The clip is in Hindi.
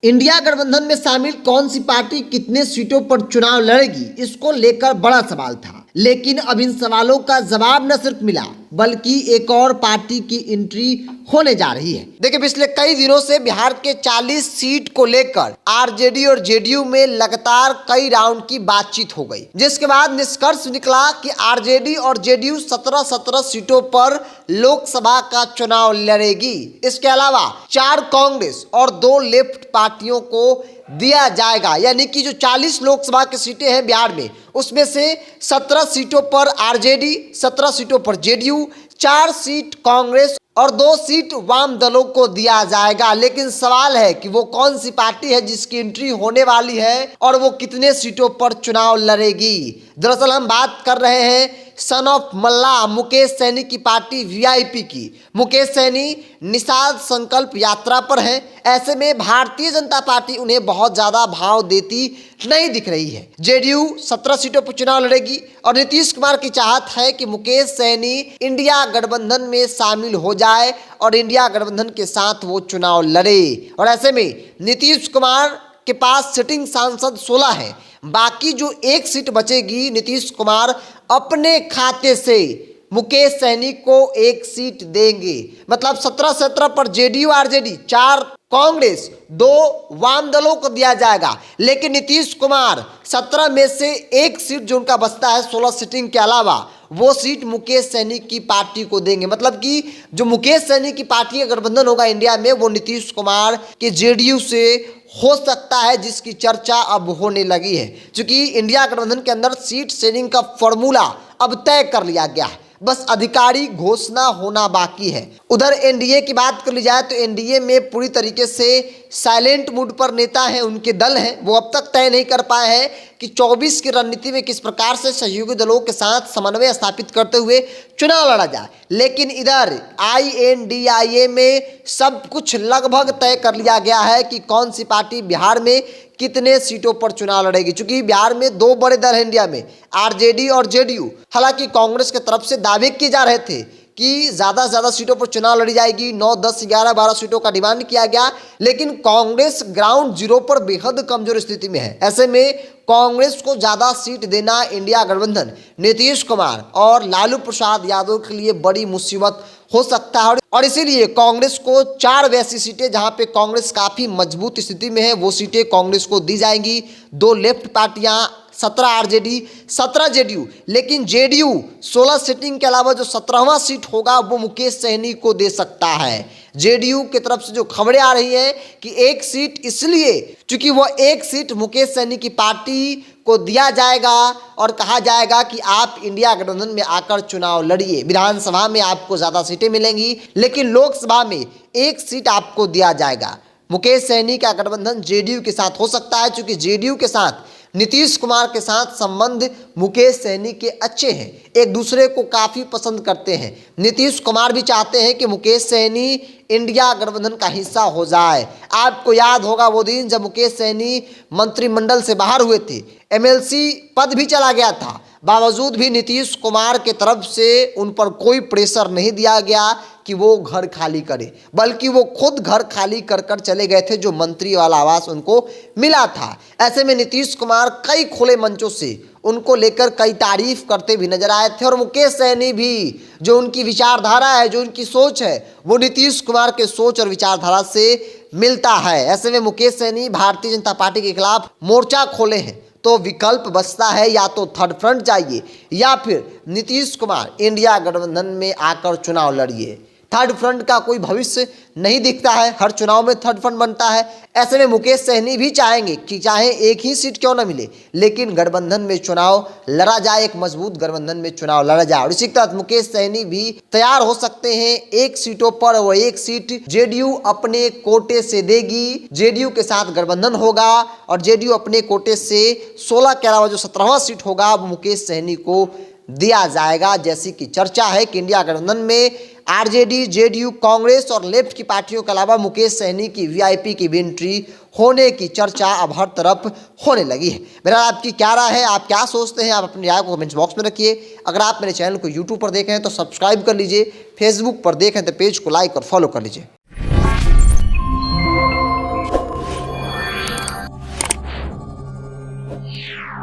इंडिया गठबंधन में शामिल कौन सी पार्टी कितने सीटों पर चुनाव लड़ेगी, इसको लेकर बड़ा सवाल था। लेकिन अब इन सवालों का जवाब न सिर्फ मिला बल्कि एक और पार्टी की एंट्री होने जा रही है। देखिए, पिछले कई दिनों से बिहार के 40 सीट को लेकर आरजेडी और जेडीयू में लगातार कई राउंड की बातचीत हो गई, जिसके बाद निष्कर्ष निकला कि आरजेडी और जेडीयू 17 सीटों पर लोकसभा का चुनाव लड़ेगी। इसके अलावा 4 कांग्रेस और 2 लेफ्ट पार्टियों को दिया जाएगा, यानी कि जो 40 लोकसभा की सीटें हैं बिहार में, उसमें से 17 सीटों पर आरजेडी, 17 सीटों पर जेडीयू, 4 सीट कांग्रेस और 2 सीट वाम दलों को दिया जाएगा। लेकिन सवाल है कि वो कौन सी पार्टी है जिसकी एंट्री होने वाली है और वो कितने सीटों पर चुनाव लड़ेगी। दरअसल हम बात कर रहे हैं सन ऑफ मल्ला मुकेश सैनी की पार्टी वीआईपी की। मुकेश सैनी निषाद संकल्प यात्रा पर हैं। ऐसे में भारतीय जनता पार्टी उन्हें बहुत ज्यादा भाव देती नहीं दिख रही है। जेडीयू 17 सीटों पर चुनाव लड़ेगी और नीतीश कुमार की चाहत है कि मुकेश सैनी इंडिया गठबंधन में शामिल हो जाए और इंडिया गठबंधन के साथ वो चुनाव लड़े। और ऐसे में नीतीश कुमार के पास सिटिंग सांसद 16 है, बाकी जो 1 सीट बचेगी नीतीश कुमार अपने खाते से मुकेश सैनी को 1 सीट देंगे। मतलब 17 पर जेडीयू आरजेडी, 4 कांग्रेस, 2 वाम दलों को दिया जाएगा। लेकिन नीतीश कुमार 17 में से 1 सीट जो उनका बचता है 16 सीटिंग के अलावा, वो सीट मुकेश सैनी की पार्टी को देंगे। मतलब कि जो मुकेश सैनी की पार्टी का गठबंधन होगा इंडिया में, वो नीतीश कुमार के जेडीयू से हो सकता है, जिसकी चर्चा अब होने लगी है। क्योंकि इंडिया गठबंधन के अंदर सीट शेयरिंग का फॉर्मूला अब तय कर लिया गया है, बस आधिकारिक घोषणा होना बाकी है। उधर एनडीए की बात कर ली जाए तो एनडीए में पूरी तरीके से साइलेंट मूड पर नेता हैं, उनके दल हैं, वो अब तक तय नहीं कर पाए हैं कि 24 की रणनीति में किस प्रकार से सहयोगी दलों के साथ समन्वय स्थापित करते हुए चुनाव लड़ा जाए। लेकिन इधर INDIA में सब कुछ लगभग तय कर लिया गया है कि कौन सी पार्टी बिहार में कितने सीटों पर चुनाव लड़ेगी। चूंकि बिहार में 2 बड़े दल हैं इंडिया में, आरजेडी और जेडीयू। हालांकि कांग्रेस की तरफ से दावे किए जा रहे थे कि ज़्यादा से ज़्यादा सीटों पर चुनाव लड़ी जाएगी, 9, 10, 11, 12 सीटों का डिमांड किया गया। लेकिन कांग्रेस ग्राउंड जीरो पर बेहद कमजोर स्थिति में है। ऐसे में कांग्रेस को ज़्यादा सीट देना इंडिया गठबंधन, नीतीश कुमार और लालू प्रसाद यादव के लिए बड़ी मुसीबत हो सकता है। और इसीलिए कांग्रेस को 4 वैसी सीटें जहां पे कांग्रेस काफ़ी मजबूत स्थिति में है, वो सीटें कांग्रेस को दी जाएंगी। 2 लेफ्ट पार्टियां, 17 आरजेडी, 17 जेडीयू। लेकिन जेडीयू 16 सीटिंग के अलावा जो 17वां सीट होगा वो मुकेश सहनी को दे सकता है। जेडीयू की तरफ से जो खबरें आ रही हैं कि 1 सीट इसलिए क्योंकि वो 1 सीट मुकेश सहनी की पार्टी को दिया जाएगा और कहा जाएगा कि आप इंडिया गठबंधन में आकर चुनाव लड़िए। विधानसभा में आपको ज़्यादा सीटें मिलेंगी, लेकिन लोकसभा में 1 सीट आपको दिया जाएगा। मुकेश सहनी का गठबंधन जेडीयू के साथ हो सकता है, क्योंकि जेडीयू के साथ नीतीश कुमार के साथ संबंध मुकेश सहनी के अच्छे हैं, एक दूसरे को काफ़ी पसंद करते हैं। नीतीश कुमार भी चाहते हैं कि मुकेश सहनी इंडिया गठबंधन का हिस्सा हो जाए। आपको याद होगा वो दिन जब मुकेश सहनी मंत्रिमंडल से बाहर हुए थे, MLC पद भी चला गया था, बावजूद भी नीतीश कुमार के तरफ से उन पर कोई प्रेशर नहीं दिया गया कि वो घर खाली करे, बल्कि वो खुद घर खाली कर कर चले गए थे, जो मंत्री वाला आवास उनको मिला था। ऐसे में नीतीश कुमार कई खुले मंचों से उनको लेकर कई तारीफ करते भी नजर आए थे। और मुकेश सहनी भी, जो उनकी विचारधारा है, जो उनकी सोच है, वो नीतीश कुमार के सोच और विचारधारा से मिलता है। ऐसे में मुकेश सहनी भारतीय जनता पार्टी के खिलाफ मोर्चा खोले हैं, तो विकल्प बचता है या तो थर्ड फ्रंट जाइए या फिर नीतीश कुमार इंडिया गठबंधन में आकर चुनाव लड़िए। थर्ड फ्रंट का कोई भविष्य नहीं दिखता है, हर चुनाव में थर्ड फ्रंट बनता है। ऐसे में मुकेश सहनी भी चाहेंगे कि चाहे 1 ही सीट क्यों न मिले, लेकिन गठबंधन में चुनाव लड़ा जाए, एक मजबूत गठबंधन में चुनाव लड़ा जाए। और इसी के तहत मुकेश सहनी भी तैयार हो सकते हैं 1 सीटों पर। वो 1 सीट जेडीयू अपने कोटे से देगी, जेडीयू के साथ गठबंधन होगा और जेडीयू अपने कोटे से 16 के अलावा जो 17वां सीट होगा वो मुकेश सहनी को दिया जाएगा। जैसी कि चर्चा है कि इंडिया गठबंधन में आरजेडी, जेडीयू, कांग्रेस और लेफ्ट की पार्टियों के अलावा मुकेश सहनी की वीआईपी की भी एंट्री होने की चर्चा अब हर तरफ होने लगी है। मेरा आपकी क्या राय है, आप क्या सोचते हैं, आप अपनी राय को कमेंट्स बॉक्स में रखिए। अगर आप मेरे चैनल को यूट्यूब पर देखें तो सब्सक्राइब कर लीजिए, फेसबुक पर देखें तो पेज को लाइक और फॉलो कर लीजिए। है।